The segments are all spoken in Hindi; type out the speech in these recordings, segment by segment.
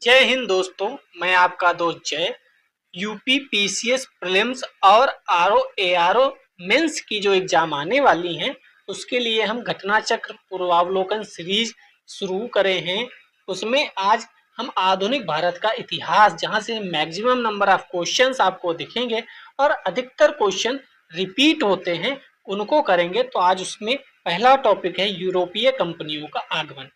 जय हिंद दोस्तों, मैं आपका दोस्त जय। यूपी पीसीएस प्रीलिम्स और आरओ एआरओ मेंस की जो एग्जाम आने वाली हैं उसके लिए हम घटना चक्र पूर्वावलोकन सीरीज शुरू करे हैं। उसमें आज हम आधुनिक भारत का इतिहास, जहां से मैक्सिमम नंबर ऑफ क्वेश्चंस आपको दिखेंगे और अधिकतर क्वेश्चन रिपीट होते हैं, उनको करेंगे। तो आज उसमें पहला टॉपिक है यूरोपीय कंपनियों का आगमन।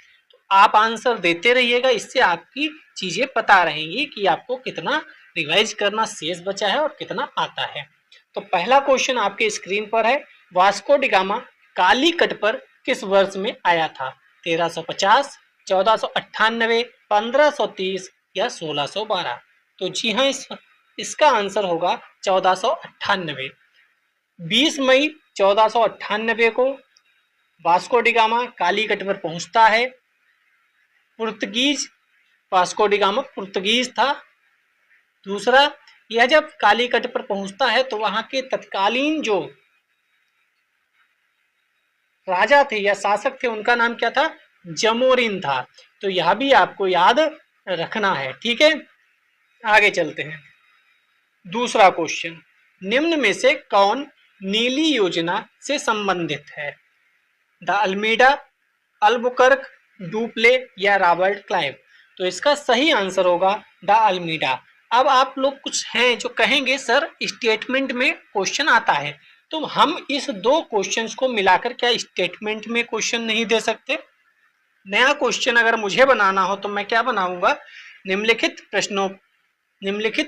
आप आंसर देते रहिएगा, इससे आपकी चीजें पता रहेंगी कि आपको कितना रिवाइज करना शेष बचा है और कितना आता है। तो पहला क्वेश्चन आपके स्क्रीन पर है, वास्को डी गामा कालीकट पर किस वर्ष में आया था? 1350, 1498, 1530 या 1612? तो जी हाँ, इसका आंसर होगा 1498। 20 मई 1498 को वास्को डी गामा कालीकट पर पहुंचता है। Portuguese, Vasco D gamma Portuguese था। दूसरा, यह जब कालीकट पर पहुंचता है तो वहां के तत्कालीन जो राजा थे या शासक थे, उनका नाम क्या था? जमोरिन था। तो यह भी आपको याद रखना है, ठीक है। आगे चलते हैं। दूसरा क्वेश्चन, निम्न में से कौन नीली योजना से संबंधित है? द अल्मीडा, अल्बुकर्क, डुप्ले या रॉबर्ट क्लाइव? तो इसका सही आंसर होगा द अल्मीडा। अब आप लोग कुछ हैं जो कहेंगे सर स्टेटमेंट में क्वेश्चन आता है, तो हम इस दो क्वेश्चंस को मिलाकर क्या स्टेटमेंट में क्वेश्चन नहीं दे सकते? नया क्वेश्चन अगर मुझे बनाना हो तो मैं क्या बनाऊंगा? निम्नलिखित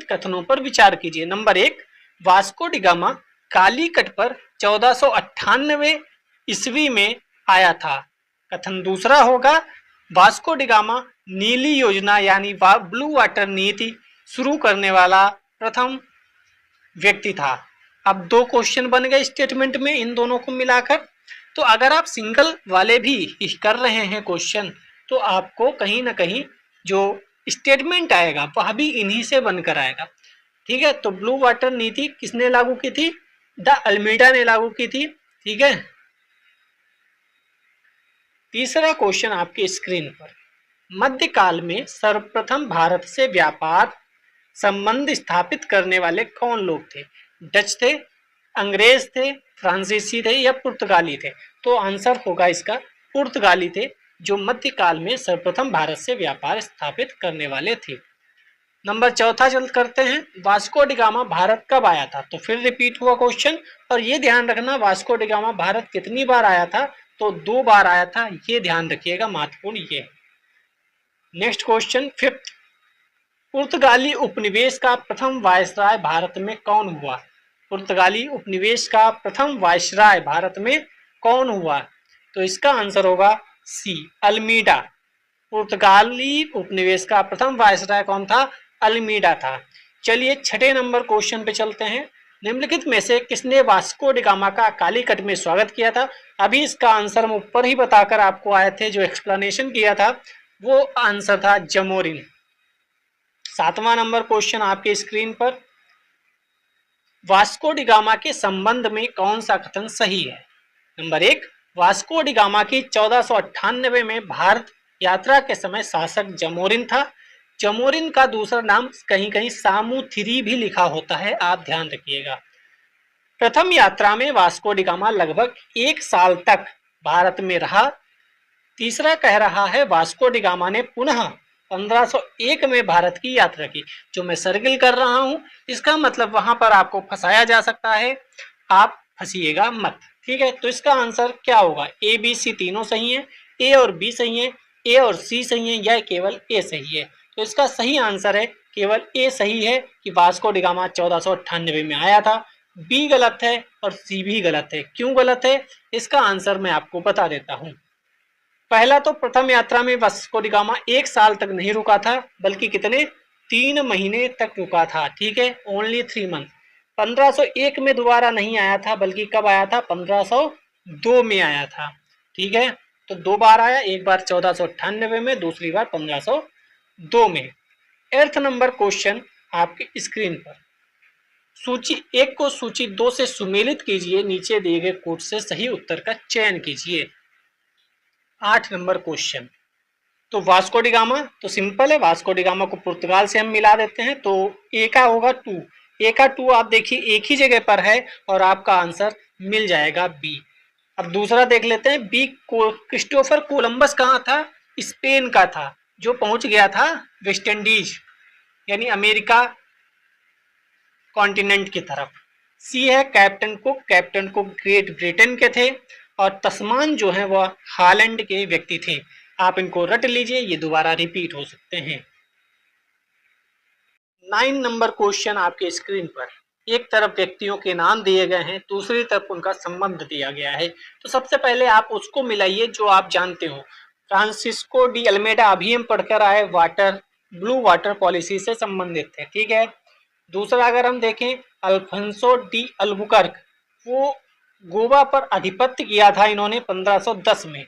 कथनों पर विचार कीजिए। Number 1, Vasco D gamma Calicut पर 1498 ईस्वी में आया था। कथन दूसरा होगा, वास्को डी गामा नीली योजना यानी ब्लू वाटर नीति शुरू करने वाला प्रथम व्यक्ति था। अब दो क्वेश्चन बन गए स्टेटमेंट में इन दोनों को मिलाकर। तो अगर आप सिंगल वाले भी कर रहे हैं क्वेश्चन, तो आपको कहीं ना कहीं जो स्टेटमेंट आएगा वह भी इन्हीं से बनकर आएगा, ठीक है। तो ब्लू वाटर नीति किसने लागू की थी? द अल्मीडा ने लागू की थी, ठीक है। तीसरा क्वेश्चन आपके स्क्रीन पर, मध्यकाल में सर्वप्रथम भारत से व्यापार संबंध स्थापित करने वाले कौन लोग थे? डच थे, अंग्रेज थे, फ्रांसीसी थे या पुर्तगाली थे? तो आंसर होगा इसका पुर्तगाली थे, जो मध्यकाल में सर्वप्रथम भारत से व्यापार स्थापित करने वाले थे। नंबर चौथा चल करते हैं, वास्को डी गामा भारत कब आया था? तो फिर रिपीट हुआ क्वेश्चन, और ये ध्यान रखना वास्को डी गामा भारत कितनी बार आया था? तो 2 बार आया था, ये ध्यान रखिएगा, महत्वपूर्ण ये। नेक्स्ट क्वेश्चन, फिफ्थ, पुर्तगाली उपनिवेश का प्रथम वायसराय भारत में कौन हुआ? पुर्तगाली उपनिवेश का प्रथम वायसराय भारत में कौन हुआ? तो इसका आंसर होगा सी, अल्मीडा। पुर्तगाली उपनिवेश का प्रथम वायसराय कौन था? अल्मीडा था। चलिए छठे नंबर क्वेश्चन पे चलते हैं। निम्नलिखित में से किसने वास्को डी गामा का कालीकट में स्वागत किया था? अभी इसका आंसर हम ऊपर ही बताकर आपको आए थे, जो एक्सप्लेनेशन किया था वो आंसर था जमोरिन। सातवां नंबर क्वेश्चन आपके स्क्रीन पर, वास्को डी गामा के संबंध में कौन सा कथन सही है? नंबर 1, वास्को डी गामा की 1498 में भारत यात्रा के समय शासक जमोरिन था। जमोरिन का दूसरा नाम कहीं कहीं सामुथिरी भी लिखा होता है, आप ध्यान रखिएगा। प्रथम यात्रा में वास्को डी गामा लगभग 1 साल तक भारत में रहा। तीसरा कह रहा है वास्को डी गामा ने पुनः 1501 में भारत की यात्रा की। जो मैं सर्किल कर रहा हूं, इसका मतलब वहां पर आपको फंसाया जा सकता है, आप फंसिएगा मत, ठीक है। तो इसका आंसर क्या होगा? ए बी सी तीनों सही है, ए और बी सही है, ए और सी सही है, या केवल ए सही है? तो इसका सही आंसर है केवल ए सही है कि वास्को डी गामा 1498 में आया था। बी गलत है और सी भी गलत है। क्यों गलत है? इसका आंसर मैं आपको बता देता हूं। पहला तो प्रथम यात्रा में वास्को डी गामा 1 साल तक नहीं रुका था, बल्कि कितने? 3 महीने तक रुका था, ठीक है, ओनली 3 मंथ। 1501 में दोबारा नहीं आया था, बल्कि कब आया था? 1502 में आया था, ठीक है। तो 2 बार आया, एक बार 1498 में, दूसरी बार 1502 में। 8th नंबर क्वेश्चन आपके स्क्रीन पर, सूची 1 को सूची 2 से सुमेलित कीजिए, नीचे दिए गए कोड से सही उत्तर का चयन कीजिए। 8 नंबर क्वेश्चन, तो वास्को डी गामा तो सिंपल है, वास्को डी गामा को पुर्तगाल से हम मिला देते हैं, तो ए का होगा 2, ए का 2 आप देखिए एक ही जगह पर है और आपका आंसर मिल जाएगा बी। अब दूसरा देख लेते हैं बी। क्रिस्टोफर कोलंबस कहाँ था? स्पेन का था, जो पहुंच गया था वेस्ट इंडीज यानी अमेरिका कॉन्टिनेंट की तरफ। सी है captain cook, captain cook great Britain के थे और तस्मान जो है वह हॉलैंड के व्यक्ति थे। आप इनको रट लीजिए, ये दोबारा रिपीट हो सकते हैं। 9 नंबर क्वेश्चन आपके स्क्रीन पर, एक तरफ व्यक्तियों के नाम दिए गए हैं, दूसरी तरफ उनका संबंध दिया गया है। तो सबसे पहले आप उसको मिलाइए जो आप जानते हो। फ्रांसिस्को डी अल्मेडा अभी हम पढ़कर आए, वाटर ब्लू वाटर पॉलिसी से संबंधित थे, ठीक है। दूसरा अगर हम देखें अल्फोंसो डी अल्बुकर्क, वो गोवा पर आधिपत्य किया था इन्होंने 1510 में।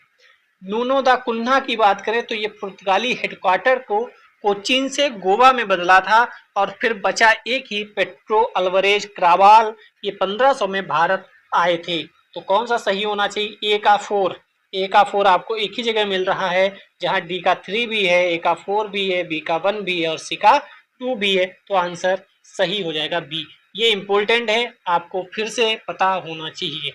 नूनो दा कुन्हा की बात करें तो ये पुर्तगाली हेडक्वार्टर को कोचीन से गोवा में बदला था और फिर बचा एक ही पेट्रो अल्वरेज क्रावाल, ये 1500 में भारत आए थे। तो कौन सा सही होना चाहिए? ए का 4, ए का 4 आपको एक ही जगह मिल रहा है, जहां डी का 3 भी है, ए का 4 भी है, बी का 1 भी है और सी का 2 भी है, तो आंसर सही हो जाएगा बी। ये इंपॉर्टेंट है, आपको फिर से पता होना चाहिए।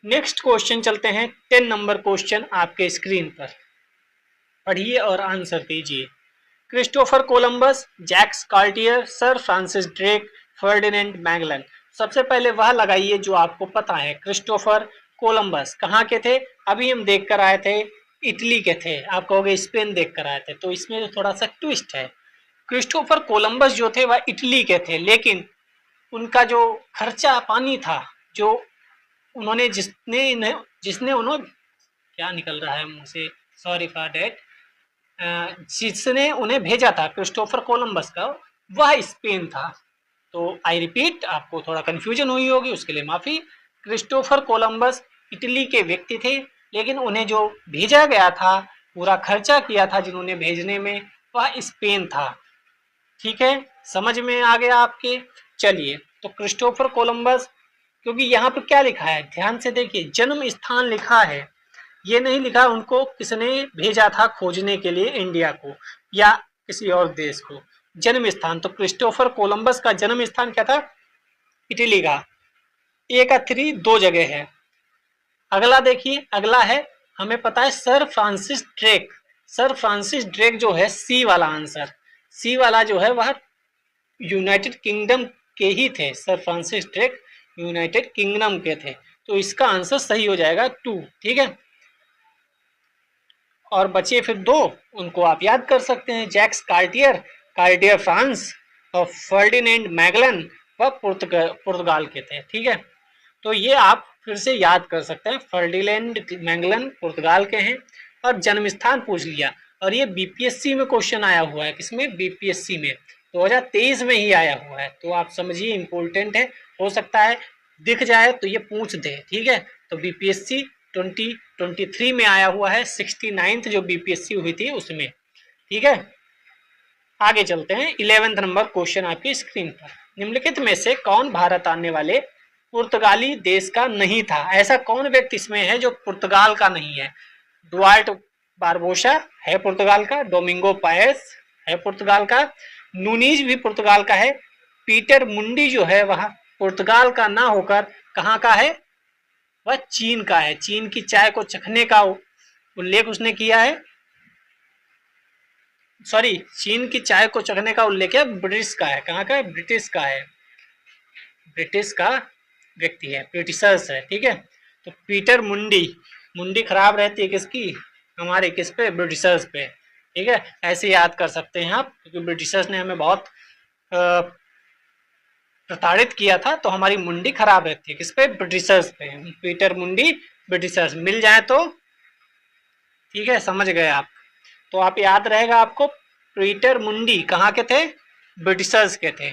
नेक्स्ट क्वेश्चन चलते हैं, 10 नंबर क्वेश्चन आपके स्क्रीन पर, पढ़िए और आंसर दीजिए। Christopher Columbus, Jacques Cartier, Sir Francis Drake, Ferdinand Magellan. सबसे पहले वह लगाइए जो आपको पता है। क्रिस्टोफर कोलंबस कहाँ के थे? अभी हम देख कर आए थे इटली के थे, आप कहोगे स्पेन देख कर आए थे, तो इसमें जो थोड़ा सा ट्विस्ट है। क्रिस्टोफर कोलंबस जो थे वह इटली के थे, लेकिन उनका जो खर्चा पानी था, जो उन्होंने जिसने उन्होंने क्या निकल रहा है मुझसे, सॉरी फॉर डेट, जिसने उन्हें भेजा था क्रिस्टोफर कोलंबस का, वह स्पेन था। तो आई रिपीट, आपको थोड़ा कंफ्यूजन हुई होगी, उसके लिए माफी। क्रिस्टोफर कोलंबस इटली के व्यक्ति थे, लेकिन उन्हें जो भेजा गया था, पूरा खर्चा किया था जिन्होंने भेजने में, वह स्पेन था। ठीक है, समझ में आ गया आपके? चलिए, तो क्रिस्टोफर कोलंबस, क्योंकि यहाँ पर क्या लिखा है ध्यान से देखिए, जन्म स्थान लिखा है, ये नहीं लिखा उनको किसने भेजा था खोजने के लिए इंडिया को या किसी और देश को। जन्म स्थान, तो क्रिस्टोफर कोलंबस का जन्म स्थान क्या था? इटली का। ए का 3 2 जगह है। अगला देखिए, अगला है, हमें पता है sir Francis Drake. Sir Francis Drake जो है सी वाला आंसर, सी वाला जो है वह यूनाइटेड किंगडम के ही थे। Sir Francis Drake United kingdom के थे, तो इसका आंसर सही हो जाएगा 2। ठीक है, और बचे फिर 2, उनको आप याद कर सकते हैं। जैक्स कार्टियर, कार्टियर फ्रांस, और फर्डिनेंड मैगलन वह पुर्तगाल के थे। ठीक है, तो ये आप फिर से याद कर सकते हैं। फर्डिनेंड मैगलन पुर्तगाल के हैं और जन्म स्थान पूछ लिया। और ये बीपीएससी में क्वेश्चन आया हुआ है, किसमें? बीपीएससी में 2023 में ही आया हुआ है, तो आप समझिए इंपॉर्टेंट है, हो सकता है दिख जाए तो ये पूछ दे। ठीक है, तो बीपीएससी 2023 में आया हुआ है, 69th जो बीपीएससी हुई थी उसमें। ठीक है, आगे चलते हैं। 11th नंबर क्वेश्चन आपकी स्क्रीन पर, निम्नलिखित में से कौन भारत आने वाले पुर्तगाली देश का नहीं था? ऐसा कौन व्यक्ति इसमें है जो पुर्तगाल का नहीं है? डुआर्ट बारबोसा है पुर्तगाल का, डोमिंगो पाएस है पुर्तगाल का, नूनीज भी पुर्तगाल का है, पीटर मुंडी जो है वह पुर्तगाल का ना होकर कहाँ का है? वह चीन का है। चीन की चाय को चखने का उल्लेख उसने किया है, सॉरी, चीन की चाय को चखने का उल्लेख है ब्रिटिश का है। कहाँ का है? ब्रिटिश का है, ब्रिटिश का व्यक्ति है, ब्रिटिशर्स है। ठीक है, तो पीटर मुंडी, मुंडी खराब रहती है किसकी? हमारे किस पे? ब्रिटिशर्स पे। ठीक है, ऐसे याद कर सकते हैं आप, क्योंकि ब्रिटिशर्स ने हमें बहुत प्रताड़ित किया था, तो हमारी मुंडी खराब रहती है किस पे? ब्रिटिशर्स पे। पीटर मुंडी ब्रिटिशर्स मिल जाए तो ठीक है, समझ गए आप। तो आप याद रहेगा आपको, पीटर मुंडी कहाँ के थे? ब्रिटिशर्स के थे।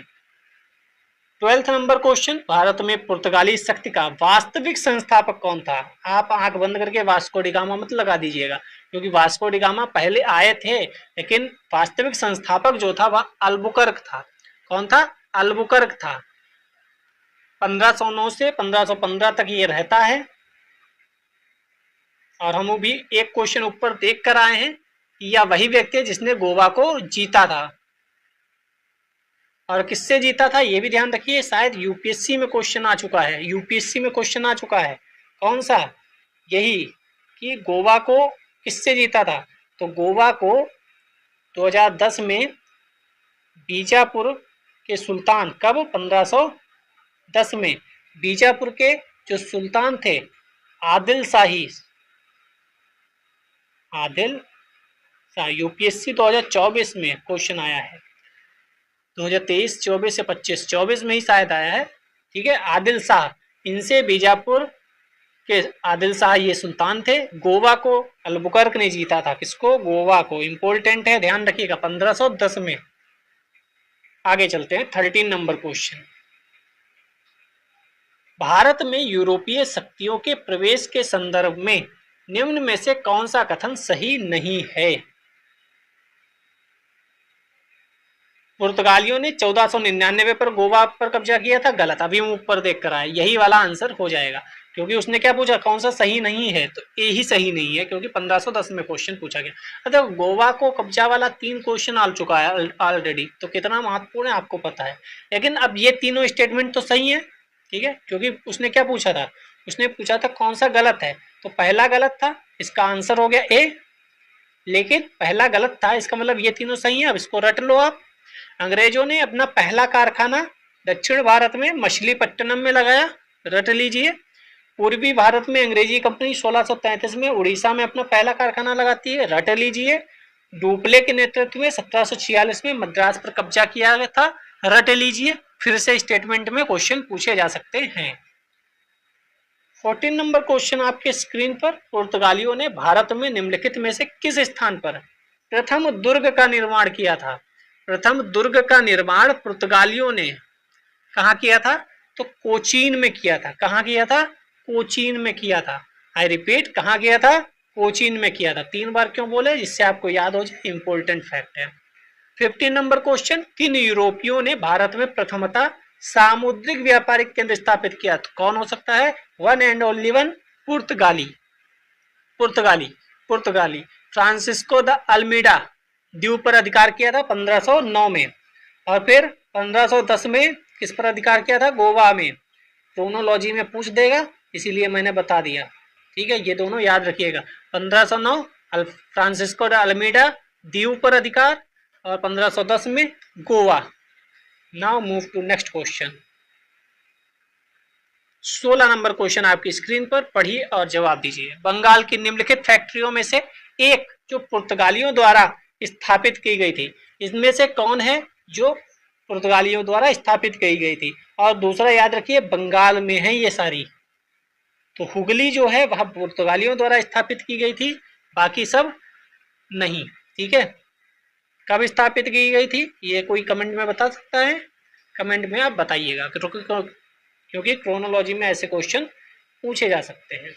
12th नंबर क्वेश्चन, भारत में पुर्तगाली शक्ति का वास्तविक संस्थापक कौन था? आप आंख बंद करके वास्को डी गामा मत लगा दीजिएगा, क्योंकि वास्को डी गामा पहले आए थे, लेकिन वास्तविक संस्थापक जो था वह अल्बुकर्क था। कौन था? अल्बुकर्क था। 1509 से 1515 तक ये रहता है। और हम भी एक क्वेश्चन ऊपर देख कर आए हैं कि यह वही व्यक्ति है जिसने गोवा को जीता था। और किससे जीता था ये भी ध्यान रखिए, शायद यूपीएससी में क्वेश्चन आ चुका है, यूपीएससी में क्वेश्चन आ चुका है। कौन सा? यही कि गोवा को किससे जीता था। तो गोवा को 2010 में बीजापुर के सुल्तान, कब? 1510 में बीजापुर के जो सुल्तान थे आदिल शाही, यूपीएससी 2024 में क्वेश्चन आया है, 2023, 24 या 25, 24 में ही शायद आया है। ठीक है, आदिल शाह, इनसे बीजापुर के आदिल शाह ये सुल्तान थे। गोवा को अलबुकर्क ने जीता था। किसको? गोवा को। इंपॉर्टेंट है, ध्यान रखिएगा, 1510 में। आगे चलते हैं, 13 नंबर क्वेश्चन। भारत में यूरोपीय शक्तियों के प्रवेश के संदर्भ में निम्न में से कौन सा कथन सही नहीं है? पुर्तगालियों ने 1499 पर गोवा पर कब्जा किया था, गलत। अभी हम ऊपर देख कर आए, यही वाला आंसर हो जाएगा, क्योंकि उसने क्या पूछा, कौन सा सही नहीं है, तो ए ही सही नहीं है, क्योंकि 1510 में क्वेश्चन पूछा गया। अच्छा, गोवा को कब्जा वाला 3 क्वेश्चन आ चुका है ऑलरेडी, तो कितना महत्वपूर्ण है आपको पता है। लेकिन अब ये तीनों स्टेटमेंट तो सही है, ठीक है, क्योंकि उसने क्या पूछा था, उसने पूछा था कौन सा गलत है, तो पहला गलत था, इसका आंसर हो गया ए। लेकिन पहला गलत था, इसका मतलब ये तीनों सही है। अब इसको रट लो आप। अंग्रेजों ने अपना पहला कारखाना दक्षिण भारत में मछलीपट्टनम में लगाया, रट लीजिए। पूर्वी भारत में अंग्रेजी कंपनी 1633 में उड़ीसा में अपना पहला कारखाना लगाती है, रट लीजिए। डुप्ले के नेतृत्व में 1746 में मद्रास पर कब्जा किया गया था, रट लीजिए। फिर से स्टेटमेंट में क्वेश्चन पूछे जा सकते हैं। 14 नंबर क्वेश्चन आपके स्क्रीन पर। पुर्तगालियों ने भारत में निम्नलिखित में से किस स्थान पर प्रथम दुर्ग का निर्माण किया था? प्रथम दुर्ग का निर्माण पुर्तगालियों ने कहाँ किया था? तो कोचीन में किया था। कहाँ किया था? कोचीन में किया था। आई रिपीट, कहाँ किया था? कोचीन में किया था। 3 बार क्यों बोले? जिससे आपको याद हो जाए, इंपॉर्टेंट फैक्ट है। 15 नंबर क्वेश्चन। किन यूरोपियों ने भारत में प्रथमतः सामुद्रिक व्यापारिक केंद्र स्थापित किया? तो कौन हो सकता है? वन एंड ओनली वन, पुर्तगाली। पुर्तगाली फ्रांसिस्को द अल्मीडा द्वीप पर अधिकार किया था 1509 में, और फिर 1510 में किस पर अधिकार किया था? गोवा में। क्रोनोलॉजी में पूछ देगा, इसीलिए मैंने बता दिया। ठीक है, ये दोनों याद रखिएगा। 1509 फ्रांसिस्को द अल्मीडा द्वीप पर अधिकार, और 1510 में Goa. Now move to next question. 16 number question आपकी स्क्रीन पर, पढ़िए और जवाब दीजिए। बंगाल की निम्नलिखित फैक्ट्रियों में से एक जो पुर्तगालियों द्वारा स्थापित की गई थी, इसमें से कौन है जो पुर्तगालियों द्वारा स्थापित की गई थी? और दूसरा याद रखिए, बंगाल में है ये सारी। तो हुगली जो है वह पुर्तगालियों द्वारा स्थापित की गई थी, बाकी सब नहीं। ठीक है, कब स्थापित की गई थी ये कोई कमेंट में बता सकता है? कमेंट में आप बताइएगा, क्योंकि क्रोनोलॉजी में ऐसे क्वेश्चन पूछे जा सकते हैं।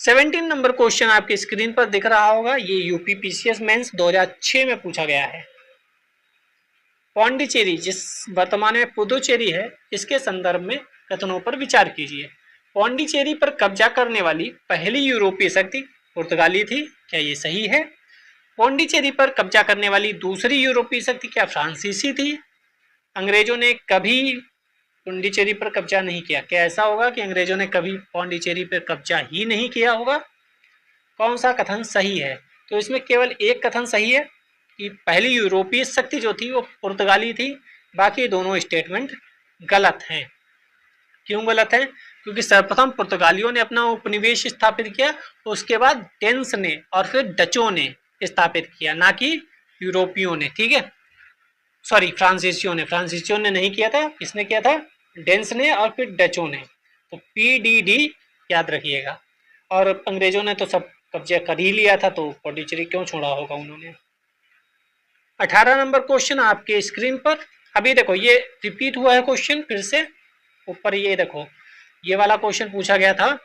17 नंबर क्वेश्चन आपकी स्क्रीन पर दिख रहा होगा, ये यूपी पीसीएस मेंस 2006 में पूछा गया है। पौंडीचेरी, जिस वर्तमान में पुदुचेरी है, इसके संदर्भ में कथनों पर विचार कीजिए। पौंडीचेरी पर कब्जा करने वाली पहली यूरोपीय शक्ति पुर्तगाली थी, क्या ये सही है? पौंडीचेरी पर कब्जा करने वाली दूसरी यूरोपीय शक्ति क्या फ्रांसीसी थी? अंग्रेजों ने कभी पौंडीचेरी पर कब्जा नहीं किया। क्या ऐसा होगा कि अंग्रेजों ने कभी पौंडीचेरी पर कब्जा ही नहीं किया होगा? कौन सा कथन सही है? तो इसमें केवल एक कथन सही है कि पहली यूरोपीय शक्ति जो थी वो पुर्तगाली थी, बाकी दोनों स्टेटमेंट गलत हैं। क्यों गलत है? क्योंकि सर्वप्रथम पुर्तगालियों ने अपना उपनिवेश स्थापित किया, उसके बाद डेन्स ने और फिर डचों ने स्थापित किया, ना कि यूरोपियों ने। ठीक है, सॉरी, फ्रांसीसियों ने नहीं किया था। किसने किया था? डेन्स ने और फिर डचों ने। तो PDD याद रखिएगा। और अंग्रेजों ने तो सब कब्जा कर ही लिया था, तो पौंडीचेरी क्यों छोड़ा होगा उन्होंने? 18 नंबर क्वेश्चन आपके स्क्रीन पर। अभी देखो, ये रिपीट हुआ है क्वेश्चन फिर से ऊपर। ये देखो, ये वाला क्वेश्चन पूछा गया था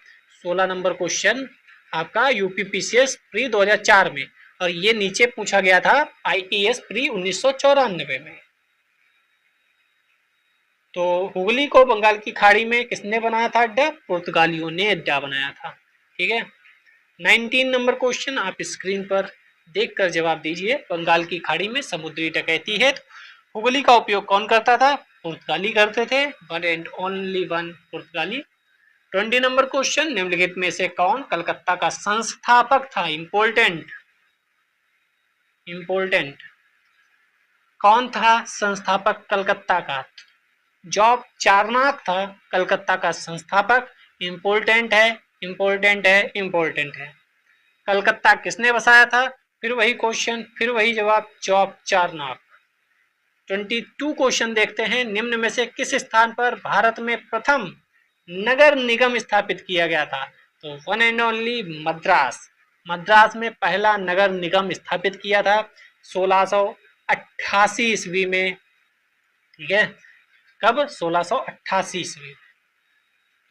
16 नंबर क्वेश्चन आपका यूपीपीसीएस प्री 2004 में, और ये नीचे पूछा गया था IAS प्री 1994 में। तो हुगली को बंगाल की खाड़ी में किसने बनाया था अड्डा? पुर्तगालियों ने अड्डा बनाया था। ठीक है, 19 नंबर क्वेश्चन आप स्क्रीन पर देखकर जवाब दीजिए। बंगाल की खाड़ी में समुद्री डकैती है हुगली का उपयोग कौन करता था? पुर्तगाली करते थे, वन एंड ओनली वन पुर्तगाली। 20 नंबर क्वेश्चन, निम्नलिखित में से कौन कलकत्ता का संस्थापक था? इंपोर्टेंट इंपोर्टेंट कौन था संस्थापक कलकत्ता का? जॉब चारनाक था कलकत्ता का संस्थापक। इंपोर्टेंट है इंपोर्टेंट है इंपोर्टेंट है। कलकत्ता किसने बसाया था? फिर वही क्वेश्चन, फिर वही जवाब, जॉब चारनाक। 22 क्वेश्चन देखते हैं। निम्न में से किस स्थान पर भारत में प्रथम नगर निगम स्थापित किया गया था? तो one and only Madras. Madras में पहला नगर निगम स्थापित किया था 1688 ईस्वी में। ठीक है, कब? 1688 ईस्वी।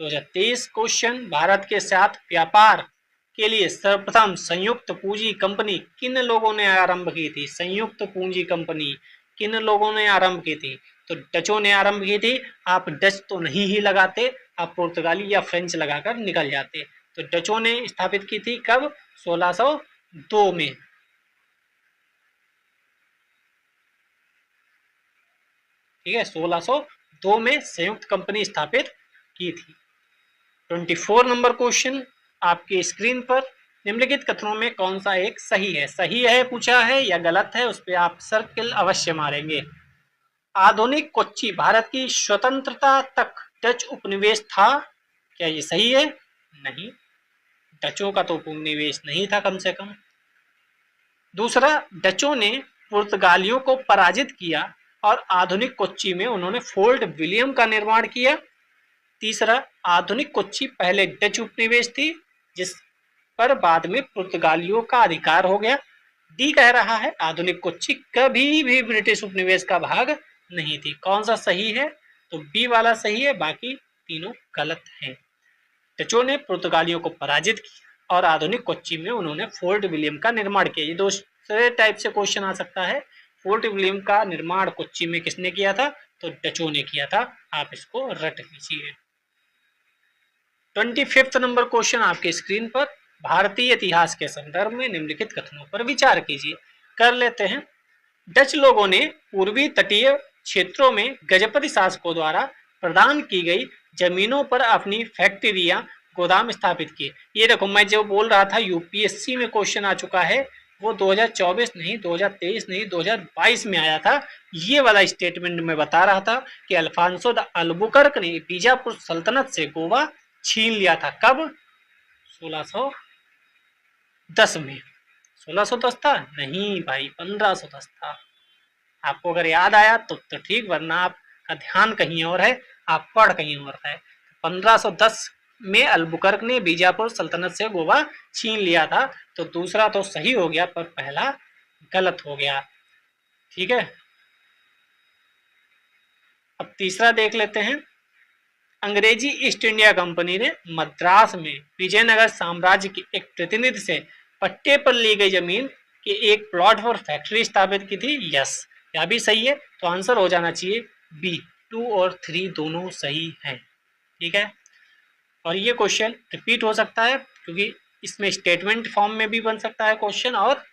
2023 क्वेश्चन, भारत के साथ व्यापार के लिए सर्वप्रथम संयुक्त पूंजी कंपनी किन लोगों ने आरंभ की थी? संयुक्त पूंजी कंपनी किन लोगों ने आरंभ की थी? तो डचों ने आरंभ की थी। आप डच तो नहीं ही लगाते, आप पुर्तगाली या फ्रेंच लगाकर निकल जाते। तो डचों ने स्थापित की थी कब? 1602 में। ठीक है, 1602 में संयुक्त कंपनी स्थापित की थी। 24 नंबर क्वेश्चन आपके स्क्रीन पर, निम्नलिखित कथनों में कौन सा एक सही है? सही है पूछा है या गलत है, उस पर आप सर्किल अवश्य मारेंगे। आधुनिक कोच्चि भारत की स्वतंत्रता तक डच उपनिवेश था, क्या ये सही है? नहीं, डचों का तो उपनिवेश नहीं था कम से कम। दूसरा, डचों ने पुर्तगालियों को पराजित किया और आधुनिक कोच्चि में उन्होंने फोर्ट विलियम का निर्माण किया। तीसरा, आधुनिक कोच्चि पहले डच उपनिवेश थी जिस पर बाद में पुर्तगालियों का अधिकार हो गया। डी कह रहा है आधुनिक कोच्चि कभी भी ब्रिटिश उपनिवेश का भाग नहीं थी। कौन सा सही है? तो बी वाला सही है, बाकी तीनों गलत हैं। डचों ने पुर्तगालियों को पराजित किया और आधुनिक कोच्चि में उन्होंने फोर्ट विलियम का निर्माण किया। ये दूसरे टाइप से क्वेश्चन आ सकता है। फोर्ट विलियम का निर्माण कोच्चि में किसने किया था? तो डचों ने किया था। आप इसको रट लीजिए। 25 नंबर क्वेश्चन आपके स्क्रीन पर, भारतीय इतिहास के संदर्भ में निम्नलिखित कथनों पर विचार कीजिए। कर लेते हैं। डच लोगों ने पूर्वी तटीय क्षेत्रों में गजपति शासकों द्वारा प्रदान की गई जमीनों पर अपनी फैक्ट्रियां, गोदाम स्थापित किए। ये देखो, मैं जो बोल रहा था यूपीएससी में क्वेश्चन आ चुका है, वो 2024 नहीं, 2023 नहीं, 2022 में आया था। ये वाला स्टेटमेंट मैं बता रहा था कि अल्फांसो द अल्बुकर्क ने बीजापुर सल्तनत से गोवा छीन लिया था। कब? 1610 में। 1610 था? नहीं भाई, 1510 था। आपको अगर याद आया तो ठीक, वरना आपका ध्यान कहीं और है, आप पढ़ कहीं और है। 1510 में अल्बुकर्क ने बीजापुर सल्तनत से गोवा छीन लिया था। तो दूसरा तो सही हो गया पर पहला गलत हो गया। ठीक है, अब तीसरा देख लेते हैं। अंग्रेजी ईस्ट इंडिया कंपनी ने मद्रास में विजयनगर साम्राज्य के एक प्रतिनिधि से पट्टे पर ली गई जमीन के एक प्लॉट पर फैक्ट्री स्थापित की थी। यस, यह भी सही है। तो आंसर हो जाना चाहिए बी। 2 और 3 दोनों सही हैं। ठीक है, और ये क्वेश्चन रिपीट हो सकता है क्योंकि इसमें स्टेटमेंट फॉर्म में भी बन सकता है क्वेश्चन और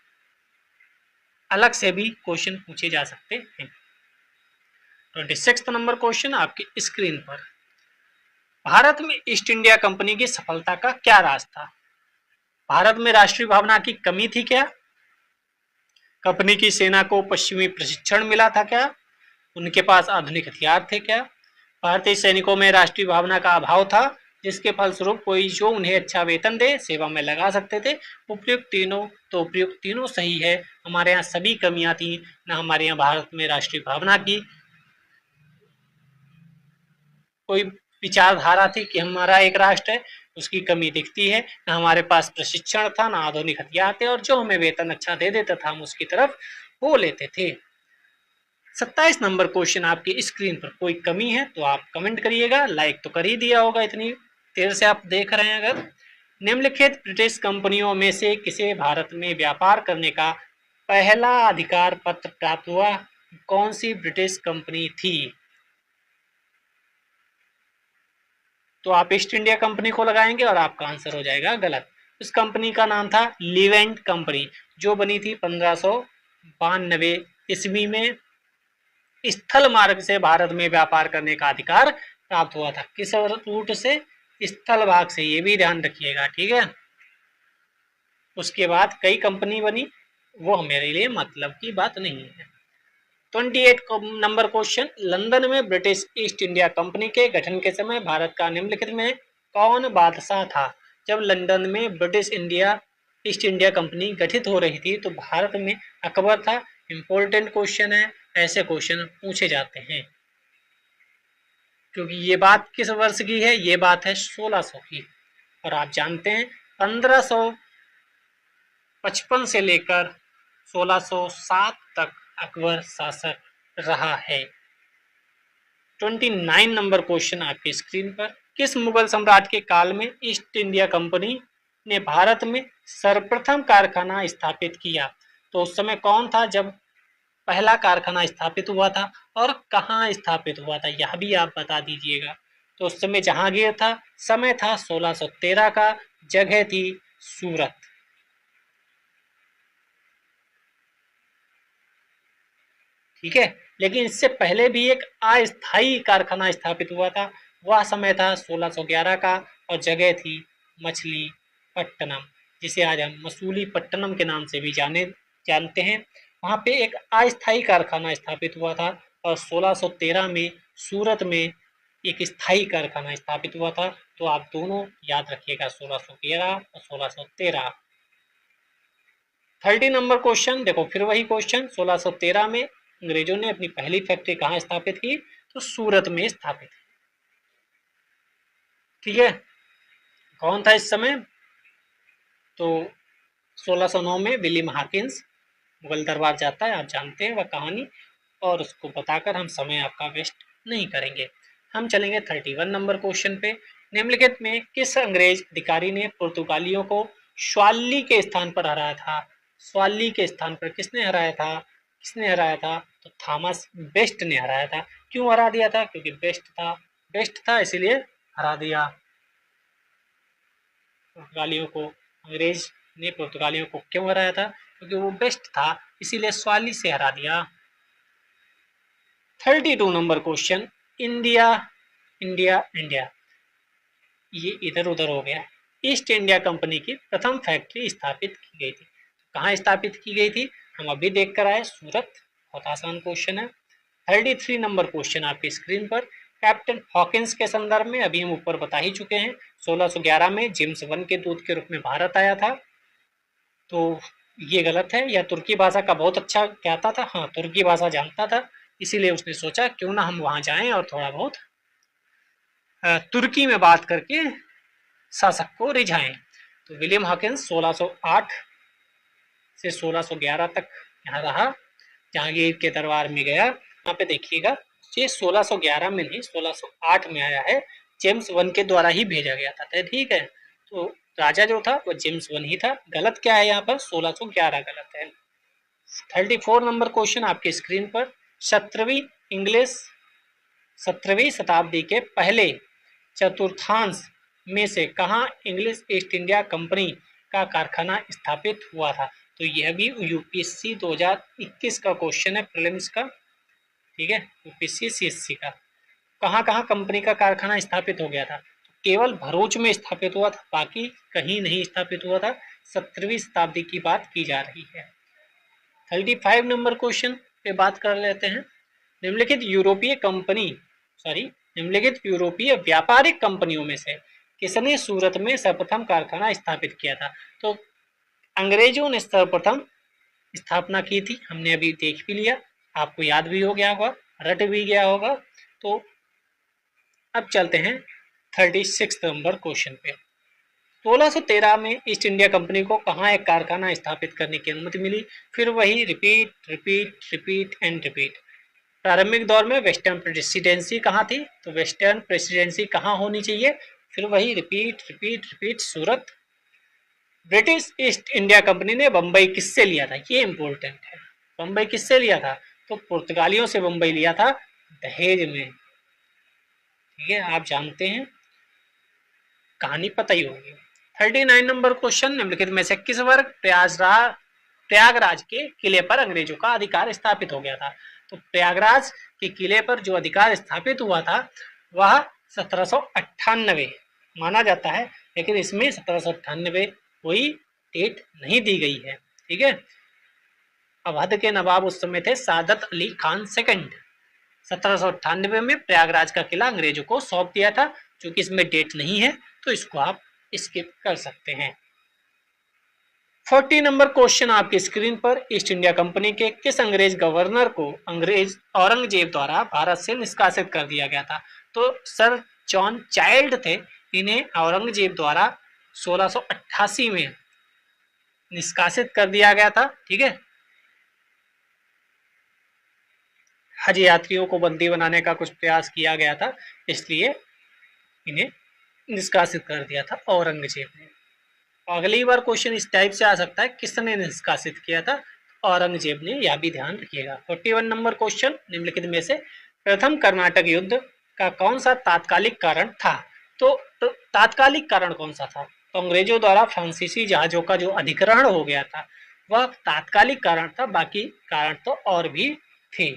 अलग से भी क्वेश्चन पूछे जा सकते हैं। 26 नंबर क्वेश्चन आपकी स्क्रीन पर, भारत में ईस्ट इंडिया कंपनी की सफलता का क्या राज था? भारत में राष्ट्रीय भावना की कमी थी क्या? कंपनी की सेना को पश्चिमी प्रशिक्षण मिला था क्या? उनके पास आधुनिक हथियार थे क्या? भारतीय सैनिकों में राष्ट्रीय भावना का अभाव था जिसके फलस्वरूप कोई जो उन्हें अच्छा वेतन दे सेवा में लगा सकते थे। उपयुक्त तीनों, तो उपयुक्त तीनों सही है। हमारे यहाँ सभी कमियां थी ना, हमारे यहाँ भारत में राष्ट्रीय भावना की कोई विचारधारा थी कि हमारा एक राष्ट्र है, उसकी कमी दिखती है। ना हमारे पास प्रशिक्षण था, ना आधुनिक हथियार थे, और जो हमें वेतन अच्छा दे देता था हम उसकी तरफ हो लेते थे। 27 नंबर क्वेश्चन आपकी स्क्रीन पर, कोई कमी है तो आप कमेंट करिएगा। लाइक तो कर ही दिया होगा, इतनी देर से आप देख रहे हैं। अगर निम्नलिखित ब्रिटिश कंपनियों में से किसे भारत में व्यापार करने का पहला अधिकार पत्र प्राप्त हुआ? कौन सी ब्रिटिश कंपनी थी? तो आप ईस्ट इंडिया कंपनी को लगाएंगे और आपका आंसर हो जाएगा गलत। उस कंपनी का नाम था लिवेंट कंपनी, जो बनी थी 1592 ईस्वी में। स्थल मार्ग से भारत में व्यापार करने का अधिकार प्राप्त हुआ था। किस रूट से? स्थल भाग से, ये भी ध्यान रखिएगा, ठीक है। उसके बाद कई कंपनी बनी, वो मेरे लिए मतलब की बात नहीं है। 28 नंबर क्वेश्चन, लंदन में ब्रिटिश ईस्ट इंडिया कंपनी के गठन के समय भारत का निम्नलिखित में कौन बादशाह था? जब लंदन में ब्रिटिश ईस्ट इंडिया कंपनी गठित हो रही थी तो भारत में अकबर था। इंपॉर्टेंट क्वेश्चन है, ऐसे क्वेश्चन पूछे जाते हैं। क्योंकि ये बात किस वर्ष की है? ये बात है 1600 की। और आप जानते हैं 1555 से लेकर 1607 तक अकबर शासक रहा है। 29 नंबर क्वेश्चन आपकी स्क्रीन पर, किस मुगल सम्राट के काल में ईस्ट इंडिया कंपनी ने भारत में सर्वप्रथम कारखाना स्थापित किया? तो उस समय कौन था जब पहला कारखाना स्थापित हुआ था और कहाँ स्थापित हुआ था, यह भी आप बता दीजिएगा। तो उस समय जहांगीर था, समय था 1613 का, जगह थी सूरत। ठीक है, लेकिन इससे पहले भी एक अस्थायी कारखाना स्थापित हुआ था, वह समय था 1611 का और जगह थी मछलीपट्टनम, जिसे आज हम मसूलीपट्टनम के नाम से भी जानते हैं। वहाँ पे एक अस्थायी कारखाना स्थापित हुआ था और 1613 में सूरत में एक स्थायी कारखाना स्थापित हुआ था। तो आप दोनों याद रखिएगा, 1611 और 1613। 30 नंबर क्वेश्चन देखो, फिर वही क्वेश्चन। 1613 में अंग्रेजों ने अपनी पहली फैक्ट्री कहाँ स्थापित की? तो सूरत में स्थापित। ठीक है, कौन था इस समय? तो 1609 में विलियम हॉकिंस मुगल दरबार जाता है, आप जानते हैं वह कहानी, और उसको बताकर हम समय आपका वेस्ट नहीं करेंगे। हम चलेंगे 31 नंबर क्वेश्चन पे। निम्नलिखित में किस अंग्रेज अधिकारी ने पुर्तगालियों को स्वाली के स्थान पर हराया था? स्वाली के स्थान पर किसने हराया था? तो थॉमस बेस्ट ने हराया था। क्यों हरा दिया था? क्योंकि बेस्ट था इसीलिए हरा दिया। पुर्तगालियों को अंग्रेज ने पुर्तगालियों को क्यों हराया था? क्योंकि वो बेस्ट था, इसीलिए स्वाली से हरा दिया। 32 नंबर क्वेश्चन, इंडिया ये इधर उधर हो गया। ईस्ट इंडिया कंपनी की प्रथम फैक्ट्री स्थापित की गई थी, कहाँ स्थापित की गई थी? हम अभी देख कर आए, सूरत। बहुत आसान क्वेश्चन है। 33 नंबर क्वेश्चन आपकी स्क्रीन पर, कैप्टन हॉकिंस के संदर्भ में अभी हम ऊपर बता ही चुके हैं। 1611 में जेम्स वन के दूत के रूप में भारत आया था। तो ये गलत है, या तुर्की भाषा का बहुत अच्छा कहता था, हाँ तुर्की भाषा जानता था, इसीलिए उसने सोचा क्यों ना हम वहां जाएं और थोड़ा बहुत तुर्की में बात करके शासक को रिझाएं। तो विलियम हॉकिंस 1608 से 1611 तक यहाँ रहा, जहांगीर के दरबार में गया। यहाँ पे देखिएगा, ये 1611 में नहीं 1608 में आया है, जेम्स वन के द्वारा ही भेजा गया था। ठीक है, तो राजा जो था वो जेम्स वन ही था। गलत क्या है यहाँ पर? 1611 गलत है। 34 नंबर क्वेश्चन आपके स्क्रीन पर, 17वीं शताब्दी के पहले चतुर्थांश में से कहाँ इंग्लिश ईस्ट इंडिया कंपनी का कारखाना स्थापित हुआ था? तो यह भी यूपीएससी 2021 का क्वेश्चन है, प्रीलिम्स का। ठीक है, यूपीएससी सीएससी का। कहाँ कहाँ कंपनी का कारखाना स्थापित हो गया था? तो केवल भरूच में स्थापित हुआ था, बाकी कहीं नहीं स्थापित हुआ था। 17वीं शताब्दी की बात की जा रही है। 35 नंबर क्वेश्चन पे बात कर लेते हैं। निम्नलिखित यूरोपीय व्यापारिक कंपनियों में से किसने सूरत में सर्वप्रथम कारखाना स्थापित किया था? तो अंग्रेजों ने सर्वप्रथम स्थापना की थी, हमने अभी देख भी लिया, आपको याद भी हो गया होगा, रट भी गया होगा। तो अब चलते हैं 36 नंबर क्वेश्चन पे। 1613 में ईस्ट इंडिया कंपनी को कहाँ एक कारखाना स्थापित करने की अनुमति मिली? फिर वही रिपीट एंड रिपीट। प्रारंभिक दौर में वेस्टर्न प्रेसिडेंसी कहाँ थी? तो वेस्टर्न प्रेसिडेंसी कहाँ होनी चाहिए? फिर वही रिपीट सूरत। ब्रिटिश ईस्ट इंडिया कंपनी ने बंबई किससे लिया था? ये इंपॉर्टेंट है, बंबई किससे लिया था? तो पुर्तगालियों से बंबई लिया था, दहेज में। ठीक है, आप जानते हैं, कहानी पता ही होगी। 39 नंबर क्वेश्चन, निम्नलिखित में से किस वर्ष प्रयागराज के किले पर अंग्रेजों का अधिकार स्थापित हो गया था? तो प्रयागराज के किले पर जो अधिकार स्थापित हुआ था वह 1798 माना जाता है, लेकिन इसमें 1798 कोई डेट नहीं दी गई है। ठीक है, अवध के नवाब उस समय थे सादत अली खान सेकंड। 1798 में प्रयागराज का किला अंग्रेजों को सौंप दिया था। क्योंकि इसमें डेट नहीं है तो इसको आप स्किप कर सकते हैं। 40 नंबर क्वेश्चन आपकी स्क्रीन पर, ईस्ट इंडिया कंपनी के किस अंग्रेज गवर्नर को अंग्रेज औरंगजेब द्वारा भारत से निष्कासित कर दिया गया था? तो सर जॉन चाइल्ड थे, इन्हें औरंगजेब द्वारा 1688 में निष्कासित कर दिया गया था। ठीक है, हज यात्रियों को बंदी बनाने का कुछ प्रयास किया गया था, इसलिए इन्हें निष्कासित कर दिया था औरंगजेब ने। अगली बार क्वेश्चन इस टाइप से आ सकता है, किसने निष्कासित किया था? औरंगजेब ने, यह भी ध्यान रखिएगा। 41 नंबर क्वेश्चन, निम्नलिखित में से प्रथम कर्नाटक युद्ध का कौन सा तात्कालिक कारण था? तो तात्कालिक कारण कौन सा था? तो अंग्रेजों द्वारा फ्रांसीसी जहाजों का जो अधिग्रहण हो गया था वह तात्कालिक कारण था, बाकी कारण तो और भी थे।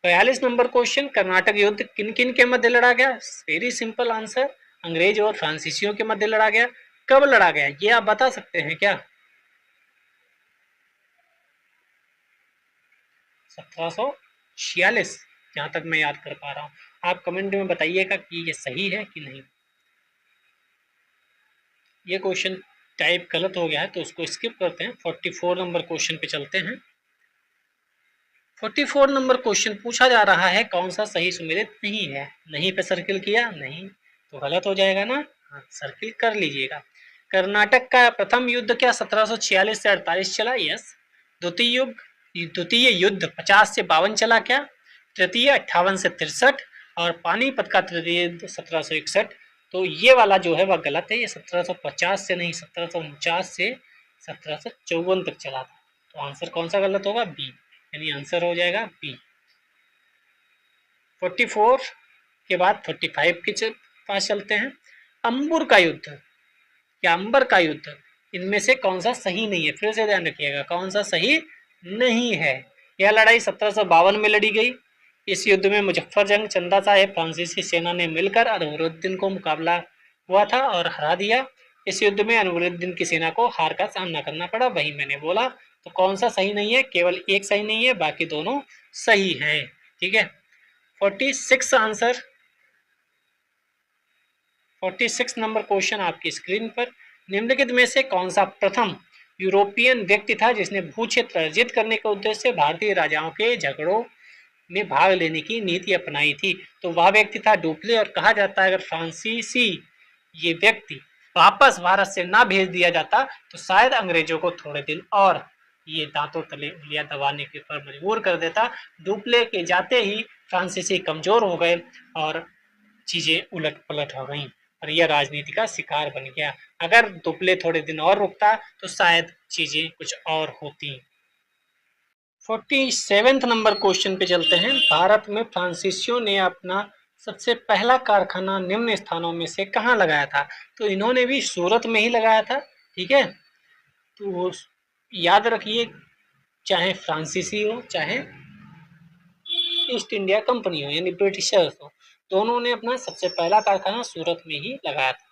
42 नंबर क्वेश्चन, कर्नाटक युद्ध किन किन के मध्य लड़ा गया? वेरी सिंपल आंसर, अंग्रेज और फ्रांसीसियों के मध्य लड़ा गया। कब लड़ा गया ये आप बता सकते हैं क्या? 1746, जहां तक मैं याद कर पा रहा हूं। आप कमेंट में बताइएगा कि ये सही है कि नहीं। ये क्वेश्चन टाइप गलत हो गया है तो उसको स्किप करते हैं। 44 नंबर क्वेश्चन पे चलते हैं। 44 नंबर क्वेश्चन पूछा जा रहा है, कौन सा सही सुमेलित नहीं है? नहीं पे सर्किल किया, नहीं तो गलत हो जाएगा ना, हाँ सर्किल कर लीजिएगा। कर्नाटक का प्रथम युद्ध क्या 1746 से 48 चला? यस। द्वितीय युद्ध 50 से 52 चला क्या? तृतीय 58 से 63, और पानीपत का तृतीय युद्ध 1761। तो ये वाला जो है वह गलत है, ये 1750 से नहीं 1749 से 1754 तक चला था। तो आंसर कौन सा गलत होगा? बी, यानी आंसर हो जाएगा बी। 44 के बाद 45 के पास चलते हैं। अंबुर का युद्ध या अंबर का युद्ध, इनमें से कौन सा सही नहीं है? फिर से ध्यान रखिएगा, कौन सा सही नहीं है। यह लड़ाई 1752 में लड़ी गई। इस युद्ध में मुजफ्फरजंग, चंदा साहेब, फ्रांसीसी सेना ने मिलकर अनवरुद्दीन को मुकाबला हुआ था और हरा दिया। इस युद्ध में अनवरुद्दीन की सेना को हार का सामना करना पड़ा, वही मैंने बोला। तो कौन सा सही नहीं है? केवल एक सही नहीं है, बाकी दोनों सही हैं। ठीक है, 46 आंसर। 46 नंबर क्वेश्चन आपकी स्क्रीन पर, निम्नलिखित में से कौन सा प्रथम यूरोपियन व्यक्ति था जिसने भूक्षेत्र अर्जित करने के उद्देश्य से भारतीय राजाओं के झगड़ों में भाग लेने की नीति अपनाई थी? तो वह व्यक्ति था डुप्ले, और कहा जाता है अगर फ्रांसीसी ये व्यक्ति वापस भारत से ना भेज दिया जाता तो शायद अंग्रेजों को थोड़े दिन और ये दांतों तले उंगलियां दबाने के पर मजबूर कर देता। डुप्ले के जाते ही फ्रांसीसी कमजोर हो गए और चीजें उलट पलट हो गई और यह राजनीति का शिकार बन गया। अगर दुबले थोड़े दिन और रुकता तो शायद चीजें कुछ और होती। 47 नंबर क्वेश्चन पे चलते हैं। भारत में फ्रांसीसियों ने अपना सबसे पहला कारखाना निम्न स्थानों में से कहाँ लगाया था? तो इन्होंने भी सूरत में ही लगाया था। ठीक है, तो याद रखिए, चाहे फ्रांसीसी हो चाहे ईस्ट इंडिया कंपनी हो यानी ब्रिटिशर्स हो, दोनों ने अपना सबसे पहला कारखाना सूरत में ही लगाया था।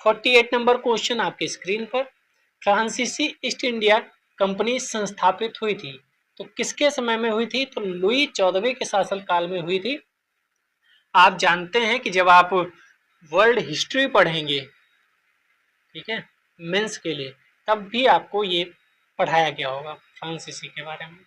48 नंबर क्वेश्चन आपकी स्क्रीन पर, फ्रांसीसी ईस्ट इंडिया कंपनी संस्थापित हुई थी तो किसके समय में हुई थी? तो लुई 14वें के शासनकाल में हुई थी। आप जानते हैं कि जब आप वर्ल्ड हिस्ट्री पढ़ेंगे, ठीक है, मेंस के लिए, तब भी आपको ये पढ़ाया गया होगा फ्रांसीसी के बारे में।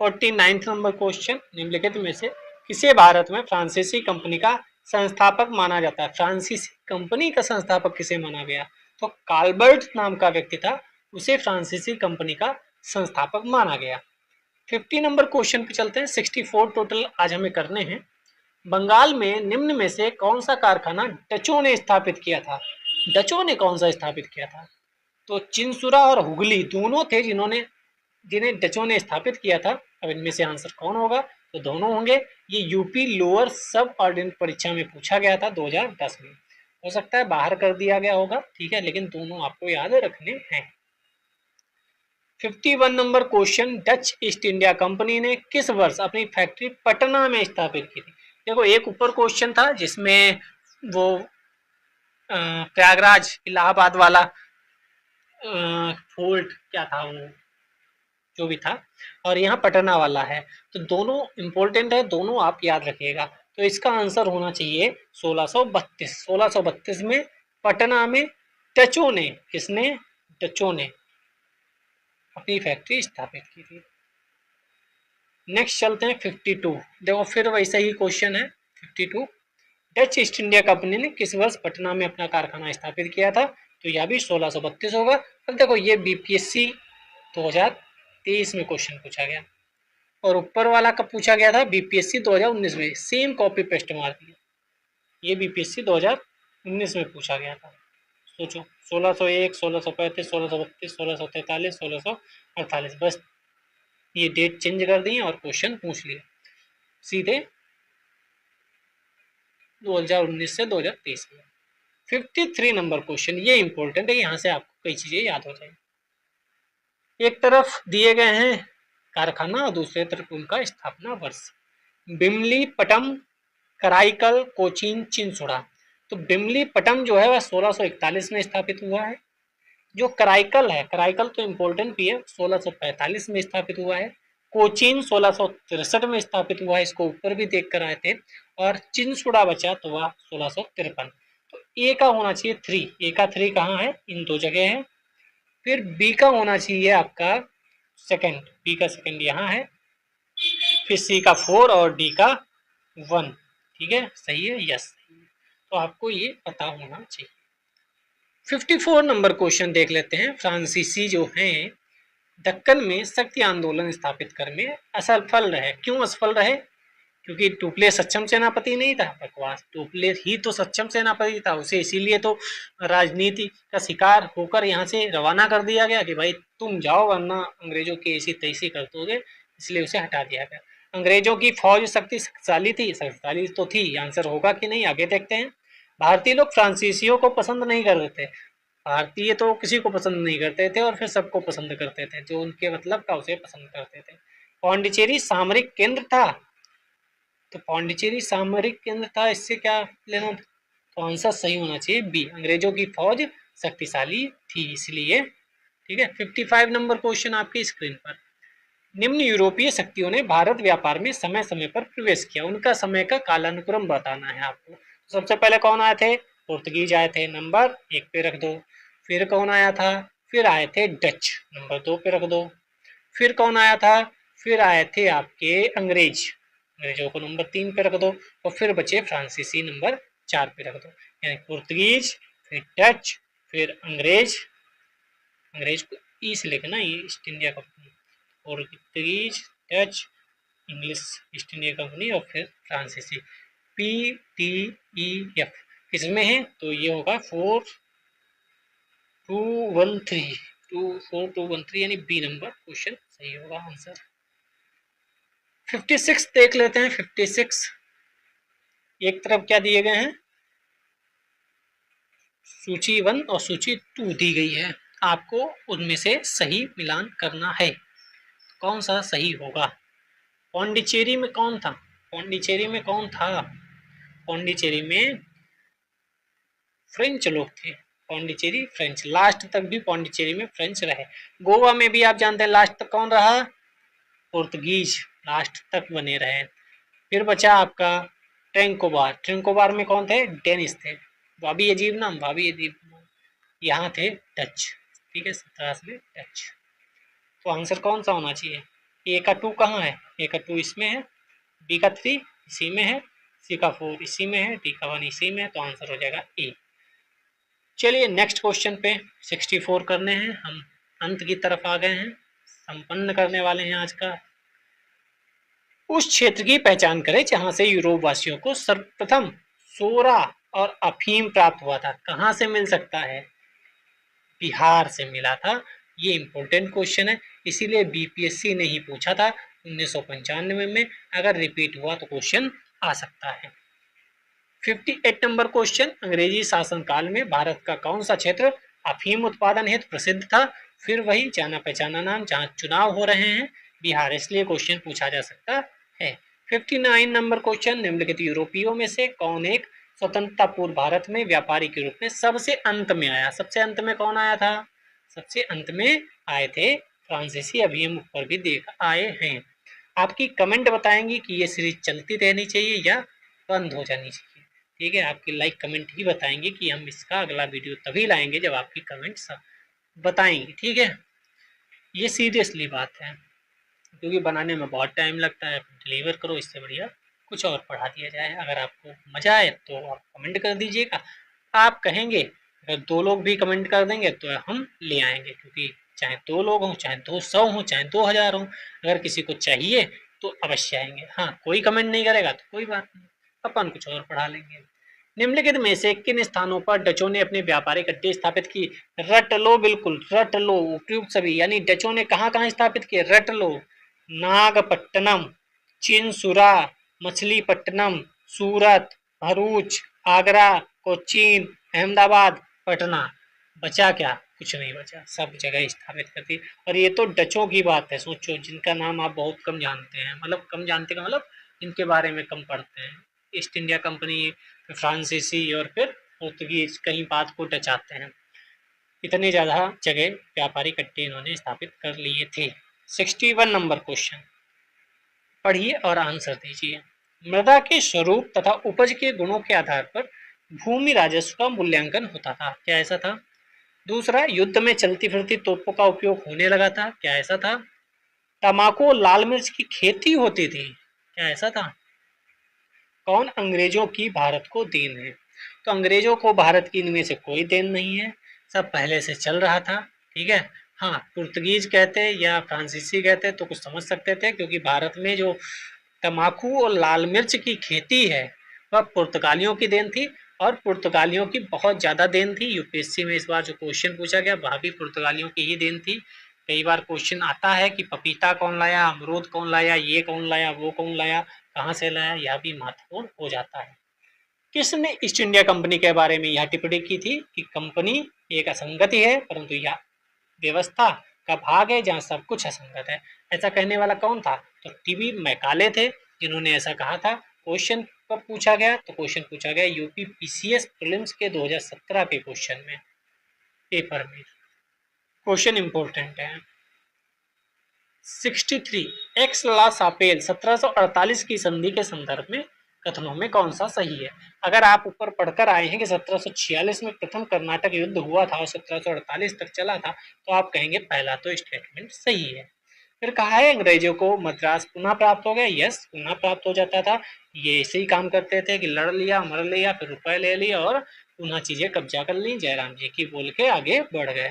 49 नंबर क्वेश्चन, निम्नलिखित में से किसे भारत में फ्रांसीसी कंपनी का संस्थापक माना जाता है? फ्रांसीसी कंपनी का संस्थापक किसे माना गया? तो काल्बर्ट नाम का व्यक्ति था, उसे फ्रांसीसी कंपनी का संस्थापक माना गया। 50 नंबर क्वेश्चन पे चलते हैं। 64 टोटल आज हमें करने हैं। बंगाल में निम्न में से कौन सा कारखाना डचों ने स्थापित किया था? डचों ने कौन सा स्थापित किया था? तो चिंसुरा और हुगली दोनों थे जिन्हें डचों ने स्थापित किया था। अब इनमें से आंसर कौन होगा? तो दोनों होंगे। ये यूपी लोअर सब ऑर्डिनेट परीक्षा में पूछा गया था 2010 में। हो सकता है बाहर कर दिया गया होगा, ठीक है, लेकिन दोनों आपको याद रखने हैं। 51 number question, Dutch east India company ने किस वर्ष अपनी फैक्ट्री पटना में स्थापित की थी? देखो एक ऊपर क्वेश्चन था जिसमें वो प्रयागराज इलाहाबाद वाला फोर्ट क्या था वो जो भी था, और यहाँ पटना वाला है, तो दोनों इंपॉर्टेंट है, दोनों आप याद रखिएगा। तो इसका आंसर होना चाहिए 1632। 1632 में पटना में डचों ने, किसने? डचों ने अपनी फैक्ट्री स्थापित की थी। नेक्स्ट चलते हैं 52। देखो फिर वैसा ही क्वेश्चन है 52। डच ईस्ट इंडिया कंपनी ने किस वर्ष पटना में अपना कारखाना स्थापित किया था? तो यह भी 1632 होगा। अब देखो ये बीपीएससी 2023 में क्वेश्चन पूछा गया, और ऊपर वाला कब पूछा गया था? बीपीएससी 2019 में। सेम कॉपी पेस्ट मार दिया, ये बीपीएससी 2019 में पूछा गया था। सोचो 1601, 1635, 1632, 1643, 1648, बस ये डेट चेंज कर दी और क्वेश्चन पूछ लिए सीधे 2019 से 2023 में। 53 नंबर क्वेश्चन, ये इंपॉर्टेंट है, यहाँ से आपको कई चीजें याद हो जाएंगी। एक तरफ दिए गए हैं कारखाना और दूसरे तरफ उनका स्थापना वर्ष। बिमली पटम, कराईकल, कोचीन, चिंसुड़ा। तो बिमली पटम जो है वह 1641 में स्थापित हुआ है। जो कराईकल है, कराईकल तो इम्पोर्टेंट भी है, 1645 में स्थापित हुआ है। कोचीन 1663 में स्थापित हुआ है, इसको ऊपर भी देख कर आए थे। और चिंसुड़ा बचा तो वह 1653। तो ए का होना चाहिए 3, ए का 3 कहाँ है? इन दो जगह है। फिर बी का होना चाहिए आपका सेकंड, बी का सेकंड यहाँ है। फिर सी का 4 और डी का 1, ठीक है, सही है, यस। तो आपको ये पता होना चाहिए। 54 नंबर क्वेश्चन देख लेते हैं। फ्रांसीसी जो हैं दक्कन में शक्ति आंदोलन स्थापित करने में असफल रहे। क्यों असफल रहे? क्योंकि टुपले सक्षम सेनापति नहीं था। बकवास, टुपले ही तो सक्षम सेनापति था, उसे इसीलिए तो राजनीति का शिकार होकर यहाँ से रवाना कर दिया गया कि भाई तुम जाओ वरना अंग्रेजों की ऐसी तैसी कर दोगे, इसलिए उसे हटा दिया गया। अंग्रेजों की फौज शक्तिशाली थी, शक्तिशाली तो थी, आंसर होगा कि नहीं आगे देखते हैं। भारतीय लोग फ्रांसीसियों को पसंद नहीं करते थे, भारतीय तो किसी को पसंद नहीं करते थे और फिर सबको पसंद करते थे, जो उनके मतलब का उसे पसंद करते थे। पांडिचेरी सामरिक केंद्र था, तो पांडिचेरी सामरिक केंद्र था, इससे क्या लेना? तो आंसर सही होना चाहिए बी, अंग्रेजों की फौज शक्तिशाली थी इसलिए, ठीक है। 55 नंबर क्वेश्चन आपकी स्क्रीन पर। निम्न यूरोपीय शक्तियों ने भारत व्यापार में समय समय पर प्रवेश किया, उनका समय का कालानुक्रम बताना है आपको। सबसे पहले कौन आए थे? पुर्तगीज आए थे, नंबर 1 पे रख दो। फिर कौन आया था? फिर आए थे डच, नंबर 2 पे रख दो। फिर कौन आया था? फिर आए थे आपके अंग्रेज, अंग्रेजों को नंबर 3 पे रख दो। और फिर बचे फ्रांसीसी, नंबर 4 पे रख दो। यानी पुर्तगीज, फिर डच, फिर अंग्रेज, अंग्रेज को ई से लिखना, east India company, Portuguese, Dutch, English east India company और फिर फ्रांसीसी। PTEF किसमें है? तो ये होगा 4213, 4213 यानी बी नंबर क्वेश्चन सही होगा आंसर। 56 देख लेते हैं। 56 एक तरफ क्या दिए गए हैं? सूची 1 और सूची 2 दी गई है, आपको उनमें से सही मिलान करना है। कौन सा सही होगा? पौंडीचेरी में कौन था? पौंडीचेरी में कौन था? पौंडीचेरी में फ्रेंच लोग थे। पौंडीचेरी फ्रेंच, लास्ट तक भी पौंडीचेरी में फ्रेंच रहे। गोवा में भी आप जानते हैं लास्ट तक कौन रहा? पुर्तगीज लास्ट तक बने रहे। फिर बचा आपका ट्रिंकोबार, ट्रिंकोबार में कौन थे? डेनिस थे। भाभी अजीब नाम, भाभी अजीब नाम। यहाँ थे डच, ठीक है, 17 में डच। तो आंसर कौन सा होना चाहिए? ए का 2 कहाँ है? ए का 2 इसमें है, बी का 3 इसी में है, सी का 4 इसी में है, डी का 1 इसी में है, तो आंसर हो जाएगा ए। चलिए नेक्स्ट क्वेश्चन पे 64 करने हैं, हम अंत की तरफ आ गए हैं, संपन्न करने वाले हैं आज का। उस क्षेत्र की पहचान करें जहां से यूरोप वासियों को सर्वप्रथम सोरा और अफीम प्राप्त हुआ था। कहां से मिल सकता है? बिहार से मिला था। ये इंपॉर्टेंट क्वेश्चन है, इसीलिए बीपीएससी ने ही पूछा था 1995 में। अगर रिपीट हुआ तो क्वेश्चन आ सकता है। 58 नंबर क्वेश्चन, अंग्रेजी शासनकाल में भारत का कौन सा क्षेत्र अफीम उत्पादन हेतु प्रसिद्ध था? फिर वही जाना पहचाना नाम जहां चुनाव हो रहे हैं, बिहार, इसलिए क्वेश्चन पूछा जा सकता है। 59 नंबर क्वेश्चन, निम्नलिखित यूरोपियों में से कौन एक स्वतंत्रता पूर्व भारत में व्यापारी के रूप में सबसे अंत में आया? सबसे अंत में कौन आया था? सबसे अंत में आए थे फ्रांसीसी, अभी हम ऊपर भी देख आए हैं। आपकी कमेंट बताएंगी कि ये सीरीज चलती रहनी चाहिए या बंद हो जानी चाहिए। ठीक है, आपकी लाइक कमेंट ही बताएंगे कि हम इसका अगला वीडियो तभी लाएंगे जब आपकी कमेंट्स बताएंगे। ठीक है, ये सीरियसली बात है, क्योंकि बनाने में बहुत टाइम लगता है, डिलीवर करो, इससे बढ़िया कुछ और पढ़ा दिया जाए। अगर आपको मजा आए तो आप कमेंट कर दीजिएगा। आप कहेंगे, अगर 2 लोग भी कमेंट कर देंगे तो हम ले आएंगे, क्योंकि चाहे 2 लोग हों, चाहे 200 हों, चाहे 2000 हों, अगर किसी को चाहिए तो अवश्य आएंगे। हाँ, कोई कमेंट नहीं करेगा तो कोई बात नहीं, अपन कुछ और पढ़ा लेंगे। निम्नलिखित में से किन स्थानों पर डचों ने अपनी व्यापारिक अड्डे स्थापित की? रट लो, बिल्कुल रट लो, उपयुक्त सभी, यानी डचों ने कहाँ कहाँ स्थापित किए? रट लो। नागपट्टनम, चिनसुरा, मछलीपट्टनम, सूरत, भरूच, आगरा, कोचीन, अहमदाबाद, पटना। बचा क्या? कुछ नहीं बचा, सब जगह स्थापित कर दी। और ये तो डचों की बात है, सोचो, जिनका नाम आप बहुत कम जानते हैं, मतलब कम जानते का मतलब इनके बारे में कम पढ़ते हैं। ईस्ट इंडिया कंपनी, फ्रांसीसी और फिर पुर्तगीज, कहीं बात को डच आते हैं। इतने ज़्यादा जगह व्यापारिक अड्डे इन्होंने स्थापित कर लिए थे। 61 नंबर क्वेश्चन पढ़िए और आंसर दीजिए। मृदा के स्वरूप तथा उपज के गुणों के आधार पर भूमि राजस्व का मूल्यांकन होता था, क्या ऐसा था? दूसरा, युद्ध में चलती फिरती तोपों का उपयोग होने लगा था, क्या ऐसा था? तम्बाकू और लाल मिर्च की खेती होती थी, क्या ऐसा था? कौन अंग्रेजों की भारत को देन है? तो अंग्रेजों को भारत की इनमें से कोई देन नहीं है, सब पहले से चल रहा था। ठीक है, हाँ, पुर्तगीज कहते या फ्रांसीसी कहते तो कुछ समझ सकते थे, क्योंकि भारत में जो तम्बाकू और लाल मिर्च की खेती है वह पुर्तगालियों की देन थी, और पुर्तगालियों की बहुत ज़्यादा देन थी। यूपीएससी में इस बार जो क्वेश्चन पूछा गया वह भी पुर्तगालियों की ही देन थी। कई बार क्वेश्चन आता है कि पपीता कौन लाया, अमरूद कौन लाया, ये कौन लाया, वो कौन लाया, कहाँ से लाया, यह भी महत्वपूर्ण हो जाता है। किसने ईस्ट इंडिया कंपनी के बारे में यह टिप्पणी की थी कि कंपनी एक असंगति है, परंतु यह व्यवस्था का भाग है जहाँ सब कुछ असंगत है? ऐसा कहने वाला कौन था? तो टीबी मैकाले थे, जिन्होंने ऐसा कहा था। क्वेश्चन कब पूछा गया? तो क्वेश्चन पूछा गया यूपी पीसीएस प्रीलिम्स के 2017 के क्वेश्चन में, पेपर में। क्वेश्चन इंपॉर्टेंट है। 63, एक्स ला सापेल 1748 की संधि के संदर्भ में कथनों में कौन सा सही है? अगर आप ऊपर पढ़कर आए हैं कि 1746 में प्रथम कर्नाटक युद्ध हुआ था और 1748 तक चला था, तो आप कहेंगे पहला तो स्टेटमेंट सही है। फिर कहा है अंग्रेजों को मद्रास पुनः प्राप्त हो गया, यस, पुनः प्राप्त हो जाता था। ये ऐसे ही काम करते थे कि लड़ लिया, मर लिया, फिर रुपए ले लिया और पुनः चीजें कब्जा कर ली, जयराम जी की बोल के आगे बढ़ गए।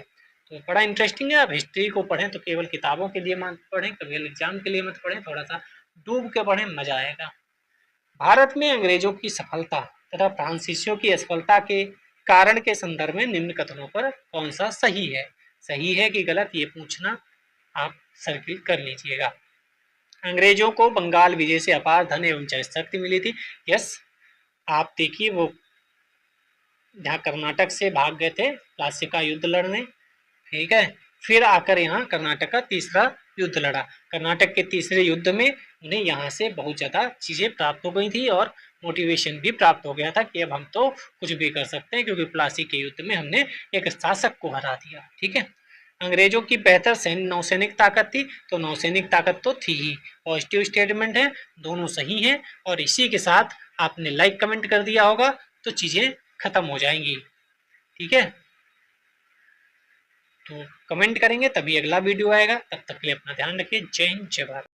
तो बड़ा इंटरेस्टिंग है। आप हिस्ट्री को पढ़ें तो केवल किताबों के लिए मत पढ़ें, केवल एग्जाम के लिए मत पढ़ें, थोड़ा सा डूब के पढ़ें, मजा आएगा। भारत में अंग्रेजों की सफलता तथा फ्रांसीसियों की असफलता के कारण के संदर्भ में निम्न कथनों पर कौन सा सही है? सही है कि गलत, ये पूछना आप सर्किल कर लीजिएगा। अंग्रेजों को बंगाल विजय से अपार धन एवं जनशक्ति मिली थी, यस। आप देखिए, वो जहाँ कर्नाटक से भाग गए थे प्लासी का युद्ध लड़ने, ठीक है, फिर आकर यहाँ कर्नाटक का तीसरा युद्ध लड़ा। कर्नाटक के तीसरे युद्ध में उन्हें यहाँ से बहुत ज़्यादा चीज़ें प्राप्त हो गई थी और मोटिवेशन भी प्राप्त हो गया था कि अब हम तो कुछ भी कर सकते हैं, क्योंकि प्लासी के युद्ध में हमने एक शासक को हरा दिया। ठीक है, अंग्रेजों की बेहतर नौसैनिक ताकत थी, तो नौसैनिक ताकत तो थी ही। पॉजिटिव स्टेटमेंट है, दोनों सही हैं। और इसी के साथ आपने लाइक कमेंट कर दिया होगा तो चीज़ें खत्म हो जाएंगी। ठीक है, तो कमेंट करेंगे तभी अगला वीडियो आएगा। तब तक के लिए अपना ध्यान रखिए। जय हिंद, जय भारत।